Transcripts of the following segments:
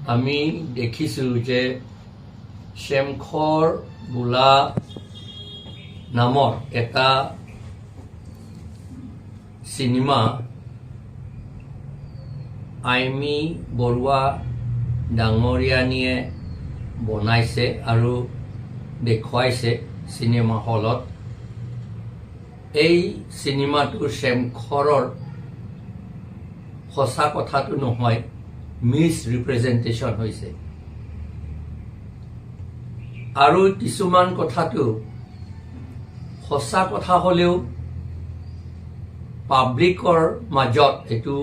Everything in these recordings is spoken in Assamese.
আমি দেখিছোঁ যে Semkhor বোলা নামৰ এটা চিনেমা আইমি বৰুৱা ডাঙৰীয়ানীয়ে বনাইছে আৰু দেখুৱাইছে চিনেমা হলত এই চিনেমাটো Semkhorৰ সঁচা কথাটো নহয় মিছ ৰিপ্ৰেজেন্টেশন হৈছে আৰু কিছুমান কথাটো সঁচা কথা হলেও পাব্লিকৰ মাজত এটো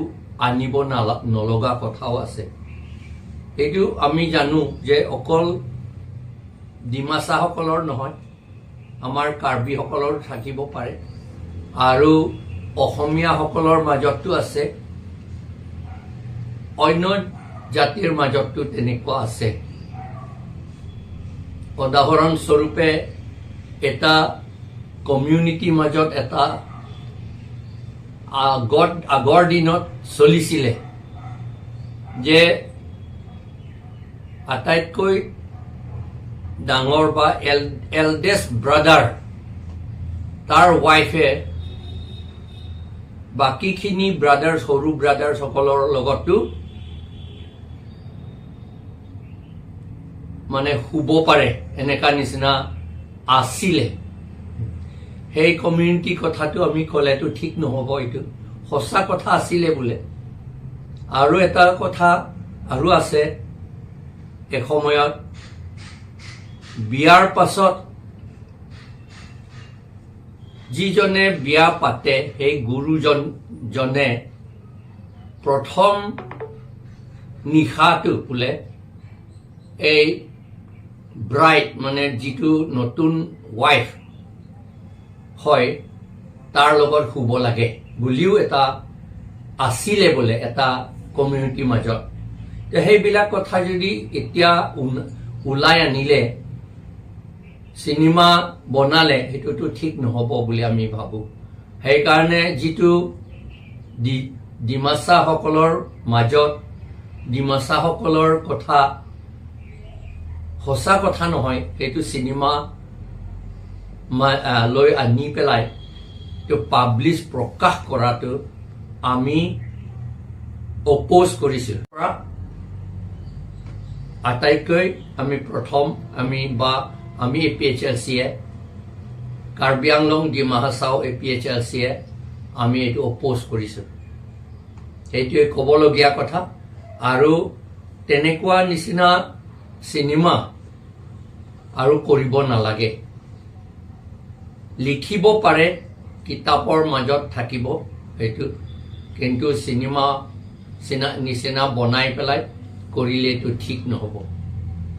আনিব নলগা কথাও আছে এটো আমি জানো যে অকল ডিমাসা সকলৰ নহয় আমাৰ কাৰ্বি সকলৰ থাকিব পাৰে আৰু অসমীয়া সকলৰ মাজতো আছে অন্য জাতিৰ মাজতো তেনেকুৱা আছে উদাহৰণ স্বৰূপে এটা কমিউনিটি মাজত এটা আগৰ দিনত চলিছিলে যে আটাইতকৈ ডাঙৰ বা এল্ডেষ্ট ব্ৰাদাৰ তাৰ ওয়াইফে বাকিখিনি ব্ৰাদাৰ সৰু ব্ৰাদাৰ সকলৰ লগতো মানে শুব পাৰে এনেকা নিচিনা আছিলে সেই কমিউনিটি কথাটো আমি কলেটো ঠিক নহব এটো সঁচা কথা আছিলে বোলে আৰু এটা কথা আৰু আছে এসময়ত বিয়াৰ পাছত যিজনে বিয়া পাতে সেই গুৰুজনে প্ৰথম নিশাটো বোলে এই ব্ৰাইড মানে যিটো নতুন ওয়াইফ হয় তাৰ লগত শুব লাগে বুলিও এটা আছিলে বোলে এটা কমিউনিটি মাজত সেইবিলাক কথা যদি এতিয়া উলাই আনিলে সিনেমা বনালে হেতুটো ঠিক নহব বুলি আমি ভাবো সেই কাৰণে যিটো ডিমাসা সকলৰ মাজত ডিমাসা সকলৰ কথা সঁচা কথা নহয় হেতু সিনেমা লৈ আনি পেলাই তো পাব্লিশ প্ৰকাশ কৰাটো আমি অপোজ কৰিছো আটাইকৈ আমি প্ৰথম আমি APHLC কাৰ্বি আংলং ডিমা হাছাও APHLC আমি এটো অপোজ কৰিছো এইটোৱে ক'বলগীয়া কথা আৰু তেনেকুৱা নিচিনা সিনেমা আৰু কৰিব নালাগে লিখিব পাৰে কিতাপৰ মাজত থাকিব এইটো কিন্তু সিনেমা নিচিনা বনাই পেলাই কৰিলে এটো ঠিক নহব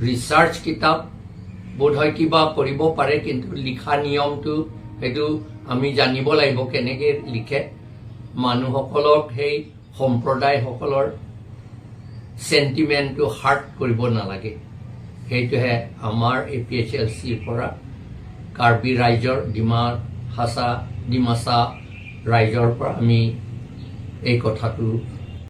ৰিসাৰ্চ কিতাপ বোধহয় কিবা কৰিব পাৰে কিন্তু লিখা নিয়মটো এটো আমি জানিব লাগিব কেনেকে লিখে মানুহসকলক সেই সম্প্ৰদায় সকলৰ সেন্টিমেন্টটো হাৰ্ট কৰিব নালাগে হেতুহে আমাৰ APHLC পৰা কাৰ্বি ৰাইজৰ ডিমাসা ৰাইজৰ পৰা আমি এই কথাটো